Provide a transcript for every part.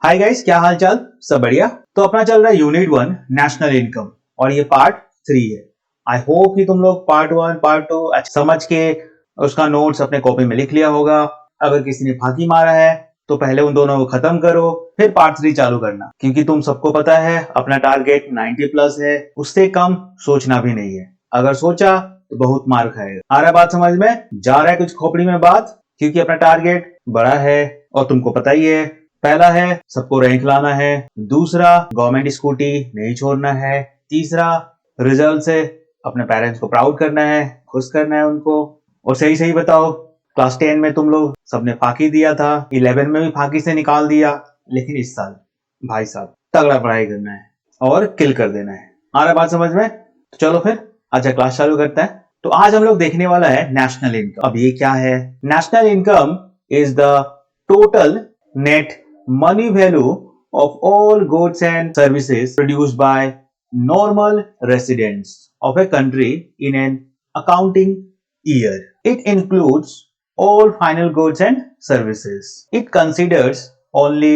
Hi guys, क्या हाल चाल? सब बढ़िया। तो अपना चल रहा है यूनिट 1 नेशनल इनकम और ये पार्ट 3 है। आई होप कि तुम लोग पार्ट 1 पार्ट 2 समझ के उसका नोट्स अपने कॉपी में लिख लिया होगा। अगर किसी ने फांकी मारा है तो पहले उन दोनों को खत्म करो, फिर पार्ट 3 चालू करना, क्योंकि तुम सबको पता है अपना टारगेट 90 प्लस है। उससे कम सोचना भी नहीं है। अगर सोचा तो बहुत मार खाएगा। आ रहा बात समझ में? जा रहा है कुछ खोपड़ी में बात? क्योंकि अपना टारगेट बड़ा है और तुमको पता ही है। पहला है सबको रैंक लाना है, दूसरा गवर्नमेंट स्कूटी नहीं छोड़ना है, तीसरा रिजल्ट से अपने पेरेंट्स को प्राउड करना है, खुश करना है उनको। और सही सही बताओ, क्लास 10 में तुम लोग सबने फाकी दिया था, 11 में भी फाकी से निकाल दिया, लेकिन इस साल भाई साहब तगड़ा पढ़ाई करना है और किल कर देना है। आ रहा बात समझ में? तो चलो फिर अच्छा क्लास चालू करते हैं। तो आज हम लोग देखने वाला है नेशनल इनकम। अब ये क्या है? National income is the total net money value of all goods and services produced by normal residents of a country in an accounting year. It includes all final goods and services. It considers only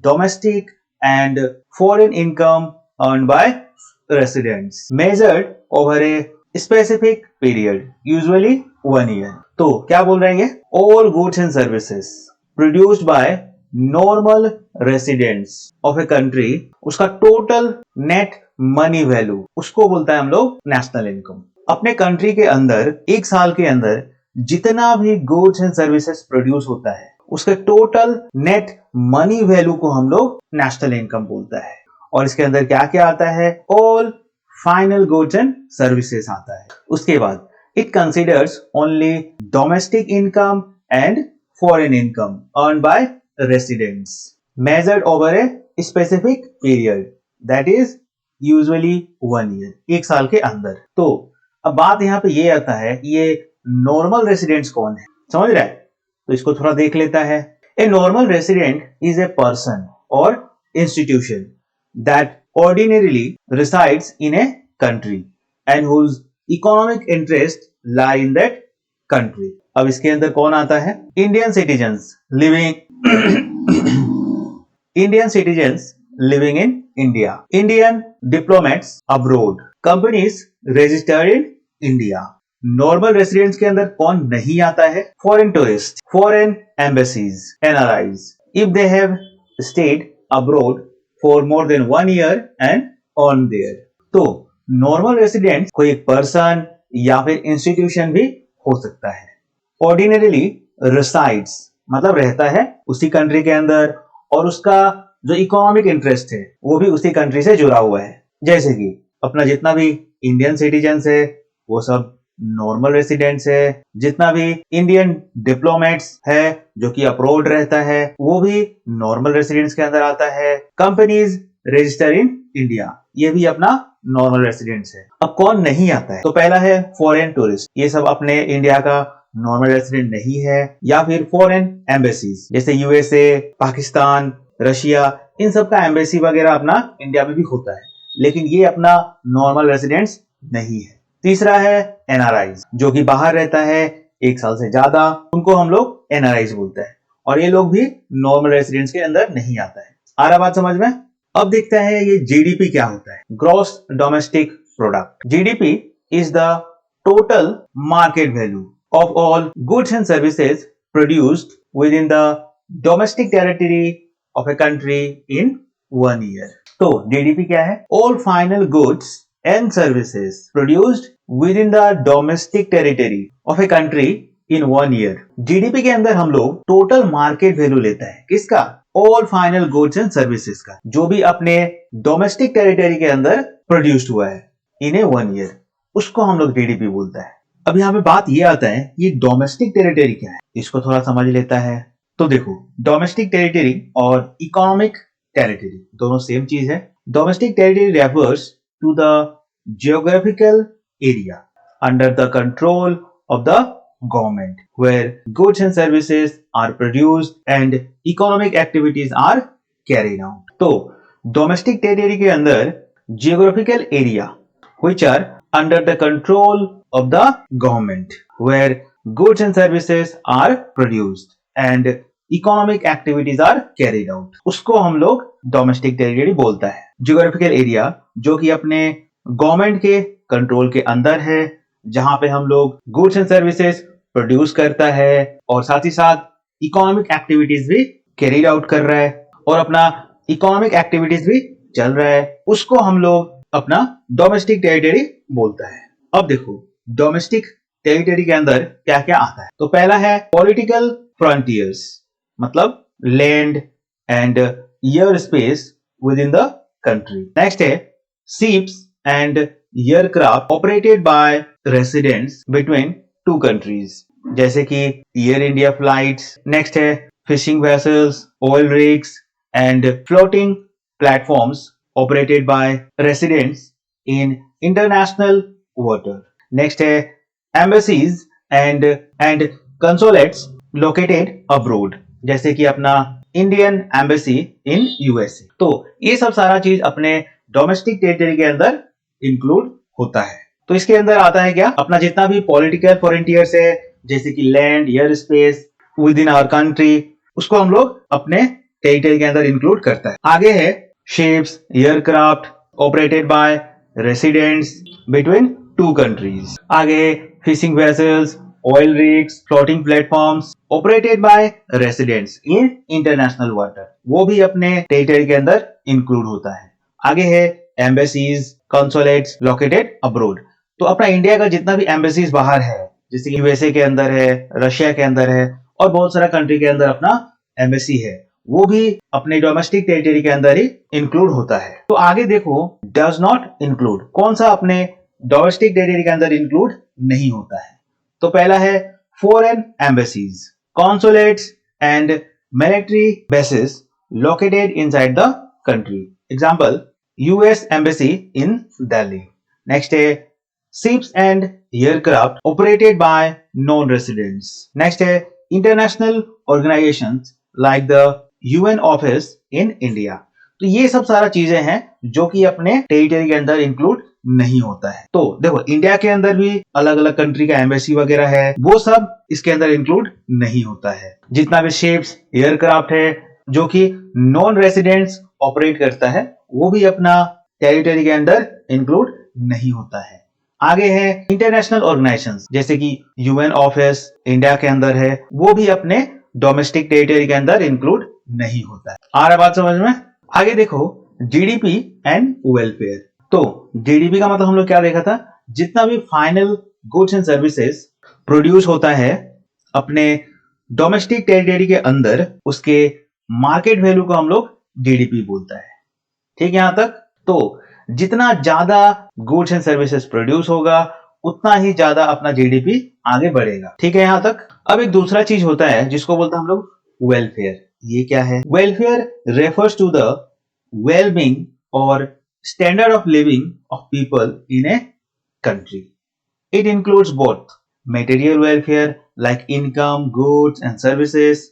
domestic and foreign income earned by residents, measured over a specific period, usually 1 year. तो क्या बोल रहे हैं ये? All goods and services produced by normal residents of a country, उसका total net money value, उसको बोलता है हम लोग नेशनल इनकम। अपने कंट्री के अंदर एक साल के अंदर जितना भी गुड्स एंड सर्विसेज प्रोड्यूस होता है, उसके टोटल नेट मनी वैल्यू को हम लोग नेशनल इनकम बोलता है। और इसके अंदर क्या क्या आता है? All final goods and services आता है। उसके बाद it considers only domestic income and foreign income earn by residents measured over a specific period, that is usually 1 year, एक साल के अंदर। तो अब बात यहाँ पे ये आता है, ये नॉर्मल रेसिडेंट्स कौन है? समझ रहा है? तो इसको थोड़ा देख लेता है। A normal resident is a person or institution that ordinarily resides in a country and whose economic interest lie in that country. अब इसके अंदर कौन आता है? Indian citizens living Indian citizens living in India, Indian diplomats abroad, companies registered in India. Normal residents के अंदर कौन नहीं आता है? Foreign tourists, foreign embassies, NRIs, if they have stayed abroad for more than 1 year and on there. तो normal residents कोई एक person या फिर institution भी हो सकता है। Ordinarily resides मतलब रहता है उसी कंट्री के अंदर और उसका जो इकोनॉमिक इंटरेस्ट है वो भी उसी कंट्री से जुड़ा हुआ है। जैसे कि अपना जितना भी इंडियन सिटीजन्स है वो सब नॉर्मल रेसिडेंट्स है, जितना भी इंडियन डिप्लोमेट्स है जो कि अब्रॉड रहता है वो भी नॉर्मल रेसिडेंट्स के अंदर आता है। कंपनीज रजिस्टर इन इंडिया, ये भी अपना नॉर्मल रेसिडेंट्स है। अब कौन नहीं आता है? तो पहला है फॉरेन टूरिस्ट, ये सब अपने इंडिया का नॉर्मल रेसिडेंट नहीं है। या फिर फॉरेन एम्बेसीज जैसे यूएसए, पाकिस्तान, रशिया, इन सब का एम्बेसी वगैरह अपना इंडिया में भी होता है, लेकिन ये अपना नॉर्मल रेसिडेंट्स नहीं है। तीसरा है एनआरआईज, जो कि बाहर रहता है 1 साल से ज्यादा, उनको हम लोग एनआरआईज बोलते हैं और ये लोग भी नॉर्मल रेसिडेंट्स के अंदर नहीं आता है। आ रहा बात समझ में? अब देखते हैं ये जीडीपी क्या होता है। Gross domestic product. GDP is the total market value of all goods and services produced within the domestic territory of a country in 1 year. तो GDP क्या है? All final goods and services produced within the domestic territory of a country in 1 year. GDP के अंदर हम लोग total market value लेता है। किसका? All final goods and services का, जो भी अपने डोमेस्टिक टेरिटरी के अंदर प्रोड्यूस्ड हुआ है इन ए 1 year, उसको हम लोग GDP बोलता है। अब यहाँ पे बात ये आता है, ये डोमेस्टिक टेरिटरी क्या है, इसको थोड़ा समझ लेता है। तो देखो, डोमेस्टिक टेरिटरी और इकोनॉमिक टेरिटरी दोनों सेम चीज है। Domestic territory refers to the geographical area under the control of the government where goods and services are produced and economic activities are carried out. तो डोमेस्टिक टेरिटरी के अंदर geographical area which are under the control of the government where goods and services are produced and economic activities are carried out, उसको हम लोग domestic territory बोलता है। Geographical area जो कि अपने गवर्नमेंट के कंट्रोल के अंदर है, जहां पे हम लोग गुड्स एंड सर्विसेज प्रोड्यूस करता है और साथ ही साथ इकोनॉमिक एक्टिविटीज भी कैरिड आउट कर रहा है और अपना इकोनॉमिक एक्टिविटीज भी चल रहा है, उसको हम लोग अपना डोमेस्टिक टेरिटरी बोलता है। अब देखो डोमेस्टिक टेरिटरी के अंदर क्या क्या आता है। तो पहला है पॉलिटिकल फ्रंटियर्स, मतलब land and air space within the country. Next है ships and aircraft operated by residents between two countries, जैसे कि एयर इंडिया फ्लाइट्स। नेक्स्ट है fishing vessels, oil rigs and floating platforms operated by residents in international water. Next है embassies and consulates located abroad, जैसे कि अपना Indian embassy in USA. तो ये सब सारा चीज अपने डोमेस्टिक टेरिटरी के अंदर इंक्लूड होता है। तो इसके अंदर आता है क्या, अपना जितना भी पॉलिटिकल फ्रंटियर्स है, जैसे कि land, air space within our country, उसको हम लोग अपने टेरिटरी के अंदर इंक्लूड करता है। आगे है ships, aircraft operated by residents between two countries. आगे fishing vessels, oil rigs, floating platforms operated by residents in international water, वो भी अपने टेरिटरी के अंदर इंक्लूड होता है। आगे है embassies, consulates located abroad, तो अपना इंडिया का जितना भी एम्बेसीज बाहर है, जैसे कि यूएसए के अंदर है, रशिया के अंदर है और बहुत सारा कंट्री के अंदर अपना एम्बेसी है, वो भी अपने डोमेस्टिक टेरिटरी के अंदर ही इंक्लूड होता है। तो आगे देखो डज नॉट इंक्लूड, कौन सा अपने डोमेस्टिक टेरिटरी के अंदर इंक्लूड नहीं होता है। तो पहला है foreign embassies, consulates and military bases located inside the country, example US embassy in Delhi. Next है ships and aircraft operated by non residents. Next है international organisations like the UN office in India. तो ये सब सारा चीजें हैं जो कि अपने टेरिटरी के अंदर इंक्लूड नहीं होता है। तो देखो इंडिया के अंदर भी अलग अलग कंट्री का एम्बेसी वगैरह है, वो सब इसके अंदर इंक्लूड नहीं होता है। जितना भी शिप्स, एयरक्राफ्ट है जो कि नॉन रेसिडेंट्स ऑपरेट करता है, वो भी अपना टेरिटरी के अंदर इंक्लूड नहीं होता है। आगे है इंटरनेशनल ऑर्गेनाइजेशंस, जैसे कि यूएन ऑफिस इंडिया के अंदर है, वो भी अपने डोमेस्टिक टेरिटरी के अंदर इंक्लूड नहीं होता है। आ रहा बात समझ में। आगे देखो जीडीपी एंड वेलफेयर। तो जीडीपी का मतलब हम लोग क्या देखा था, जितना भी final goods and services produce होता है अपने डोमेस्टिक टेरिटरी के अंदर, उसके मार्केट वैल्यू को हम लोग जीडीपी बोलता है। ठीक, यहां तक। तो जितना ज्यादा गुड्स एंड सर्विसेज प्रोड्यूस होगा उतना ही ज्यादा अपना जीडीपी आगे बढ़ेगा। ठीक है यहां तक। अब एक दूसरा चीज होता है जिसको बोलते हैं हम लोग वेलफेयर। ये क्या है? Welfare refers to the wellbeing or standard of living of people in a country. It includes both material welfare like income, goods and services,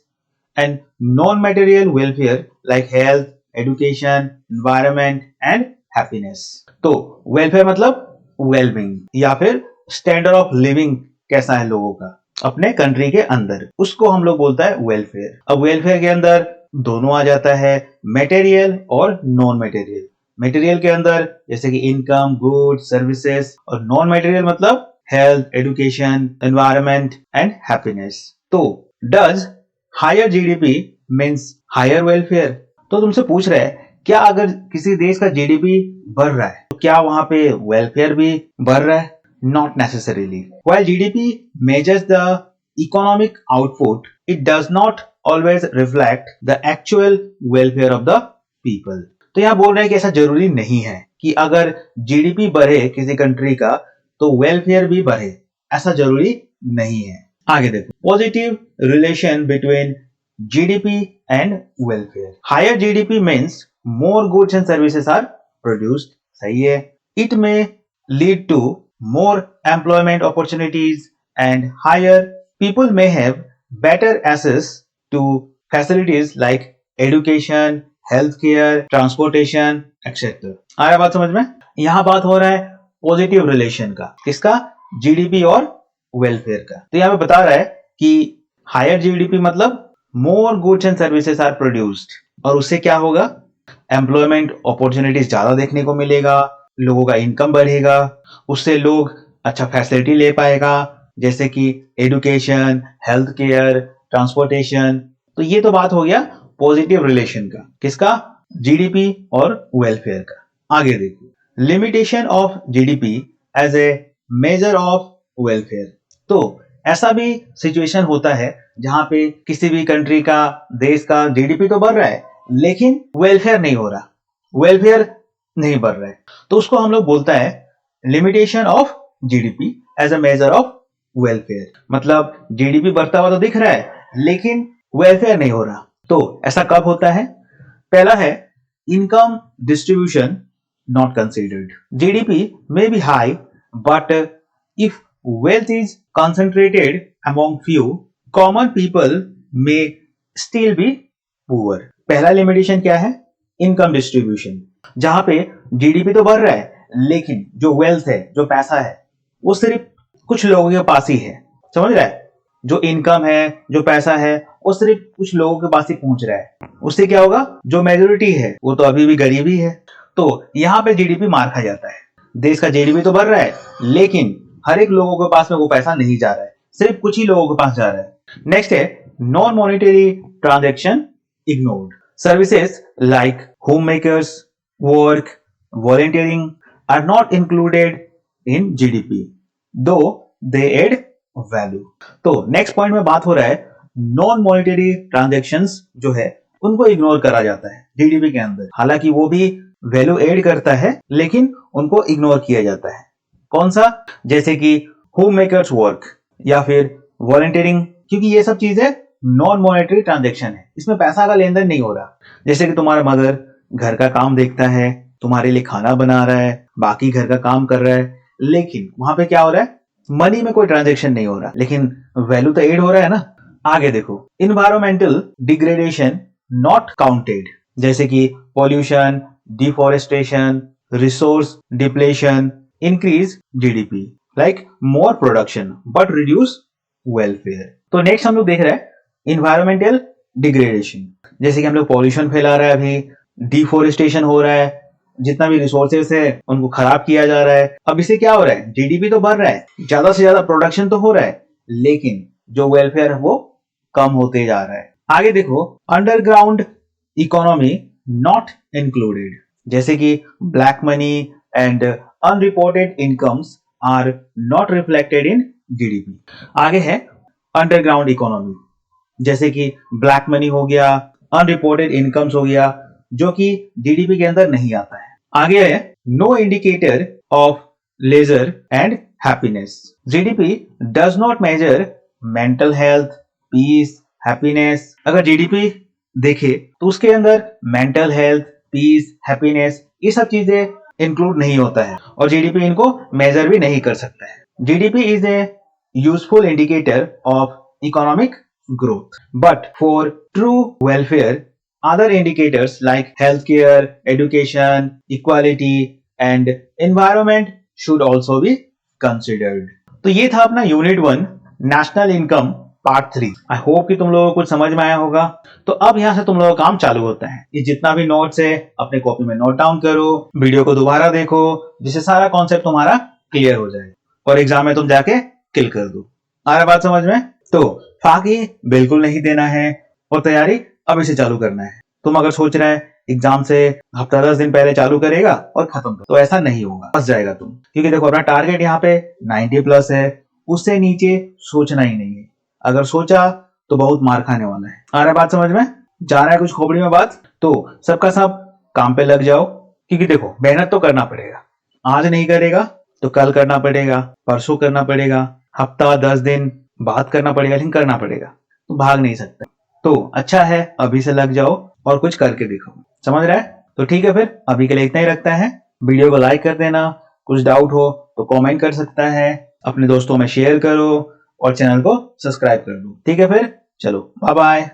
and non-material welfare like health, education, environment and happiness. तो welfare मतलब well-being या फिर standard of living कैसा है लोगों का अपने country के अंदर, उसको हम लोग बोलता है वेलफेयर। अब वेलफेयर के अंदर दोनों आ जाता है, मटेरियल और नॉन मटेरियल। मटेरियल के अंदर जैसे कि इनकम, गुड्स, सर्विसेज, और नॉन मटेरियल मतलब health, education, environment and happiness. तो does higher GDP means higher welfare? तो तुमसे पूछ रहा है क्या अगर किसी देश का जीडीपी बढ़ रहा है तो क्या वहां पे वेलफेयर भी बढ़ रहा है? Not necessarily. While GDP measures the economic output, it does not always reflect the actual welfare of the people. तो यहाँ बोल रहे हैं कि ऐसा जरूरी नहीं है कि अगर जीडीपी बढ़े किसी कंट्री का तो वेलफेयर भी बढ़े, ऐसा जरूरी नहीं है। आगे देखो positive relation between GDP and welfare. Higher GDP means more goods and services are produced. सही है। It may lead to more employment opportunities and higher people may have better access to facilities like education, healthcare, transportation, etc. आया बात समझ में? यहाँ बात हो रहा है पॉजिटिव रिलेशन का, किसका? जीडीपी और वेलफेयर का। तो यहाँ पे बता रहा है कि हायर जीडीपी मतलब more goods and services are produced, और उससे क्या होगा, एम्प्लॉयमेंट अपॉर्चुनिटीज ज्यादा देखने को मिलेगा, लोगों का इनकम बढ़ेगा, उससे लोग अच्छा फैसिलिटी ले पाएगा, जैसे कि एजुकेशन, हेल्थ केयर, ट्रांसपोर्टेशन। तो ये तो बात हो गया पॉजिटिव रिलेशन का, किसका, जीडीपी और वेलफेयर का। आगे देखो, limitation of GDP as a measure of welfare. तो ऐसा भी सिचुएशन होता है जहां पे किसी भी कंट्री का, देश का जीडीपी तो बढ़ रहा है लेकिन वेलफेयर नहीं हो रहा, वेलफेयर नहीं बढ़ रहा है, तो उसको हम लोग बोलता है limitation of GDP as a measure of welfare. मतलब जीडीपी बढ़ता हुआ तो दिख रहा है लेकिन वेलफेयर नहीं हो रहा। तो ऐसा कब होता है, पहला है income distribution not considered. GDP may be high, but if wealth is concentrated among few, common people may still be poor. पहला लिमिटेशन क्या है, इनकम डिस्ट्रीब्यूशन, जहां पे जीडीपी तो बढ़ रहा है लेकिन जो वेल्थ है, जो पैसा है, वो सिर्फ कुछ लोगों के पास ही है। समझ रहा है, जो इनकम है, जो पैसा है, वो सिर्फ कुछ लोगों के पास ही पहुंच रहा है। उससे क्या होगा, जो मेजोरिटी है वो तो अभी भी गरीब ही है। तो यहाँ पे जीडीपी मार खा जाता है। देश का जीडीपी तो बढ़ रहा है लेकिन हर एक लोगों के पास में वो पैसा नहीं जा रहा है, सिर्फ कुछ ही लोगों के पास जा रहा है। नेक्स्ट है non monetary transaction ignored. Services like home makers, work, volunteering are not included in GDP though they add value. तो नेक्स्ट पॉइंट में बात हो रहा है नॉन मॉनिटरी ट्रांजैक्शंस जो है उनको इग्नोर करा जाता है जीडीपी के अंदर, हालांकि वो भी वैल्यू एड करता है लेकिन उनको इग्नोर किया जाता है। कौन सा, जैसे कि होम मेकर्स वर्क या फिर वॉलंटियरिंग, क्योंकि ये सब चीजें नॉन मॉनेटरी ट्रांजैक्शन है, इसमें पैसा का लेन देन नहीं हो रहा। जैसे कि तुम्हारा मदर घर का काम देखता है, तुम्हारे लिए खाना बना रहा है, बाकी घर का काम कर रहा है, लेकिन वहां पे क्या हो रहा है, मनी में कोई ट्रांजैक्शन नहीं हो रहा लेकिन वैल्यू तो एड हो रहा है ना। आगे देखो, इन्वायरमेंटल डिग्रेडेशन नॉट काउंटेड, जैसे कि pollution, deforestation, resource depletion increase GDP, like more production but reduce welfare. तो नेक्स्ट हम लोग देख रहे हैं इन्वायरमेंटल डिग्रेडेशन, जैसे कि हम लोग पॉल्यूशन फैला रहा है, अभी डिफॉरेस्टेशन हो रहा है, जितना भी रिसोर्सेस है उनको खराब किया जा रहा है। अब इससे क्या हो रहा है, जीडीपी तो बढ़ रहा है, ज्यादा से ज्यादा प्रोडक्शन तो हो रहा है लेकिन जो वेलफेयर है वो कम होते जा रहा है। आगे देखो, अंडरग्राउंड इकोनॉमी नॉट इंक्लूडेड, जैसे कि black money and unreported incomes are not reflected in GDP. आगे है अंडरग्राउंड इकोनॉमी, जैसे कि ब्लैक मनी हो गया, अनरिपोर्टेड इनकम्स हो गया, जो कि जीडीपी के अंदर नहीं आता है। आगे है no indicator of leisure and happiness. GDP does not measure mental health, peace, happiness. अगर जीडीपी देखे तो उसके अंदर मेंटल हेल्थ, पीस, हैप्पीनेस ये सब चीजें इंक्लूड नहीं होता है और जीडीपी इनको मेजर भी नहीं कर सकता है। GDP is a useful indicator of economic growth, but for true welfare, other indicators like healthcare, education, equality and environment should also be considered. तो ये था अपना unit 1 national income part 3। I hope कि तुम लोगों को कुछ समझ में आया होगा। तो अब यहाँ से तुम लोगों का काम चालू होता है। ये जितना भी नोट्स है अपने कॉपी में नोट डाउन करो, वीडियो को दोबारा देखो, जिससे सारा कॉन्सेप्ट तुम्हारा क्लियर हो जाए और एग्जाम में तुम जाके किल कर दो। आ रहा बात समझ में? तो फाकी बिल्कुल नहीं देना है और तैयारी अभी से चालू करना है। तुम अगर सोच रहे हैं एग्जाम से हफ्ता 10 दिन पहले चालू करेगा और खत्म कर, तो ऐसा नहीं होगा, फंस जाएगा तुम। क्योंकि देखो अपना टारगेट यहाँ पे 90 प्लस है, उससे नीचे सोचना ही नहीं है। अगर सोचा तो बहुत मार खाने वाला है। आ रहा बात समझ में? जा रहा है कुछ खोपड़ी में बात? तो सबका सब काम पे लग जाओ, क्योंकि देखो मेहनत तो करना पड़ेगा। आज नहीं करेगा तो कल करना पड़ेगा, परसों करना पड़ेगा, हफ्ता 10 दिन बात करना पड़ेगा, लेकिन करना पड़ेगा, तो भाग नहीं सकता। तो अच्छा है अभी से लग जाओ और कुछ करके दिखाओ। समझ रहा है? तो ठीक है, फिर अभी के लिए इतना ही रखता है। वीडियो को लाइक कर देना, कुछ डाउट हो तो कमेंट कर सकता है, अपने दोस्तों में शेयर करो और चैनल को सब्सक्राइब कर दो। ठीक है, फिर चलो बाय बाय।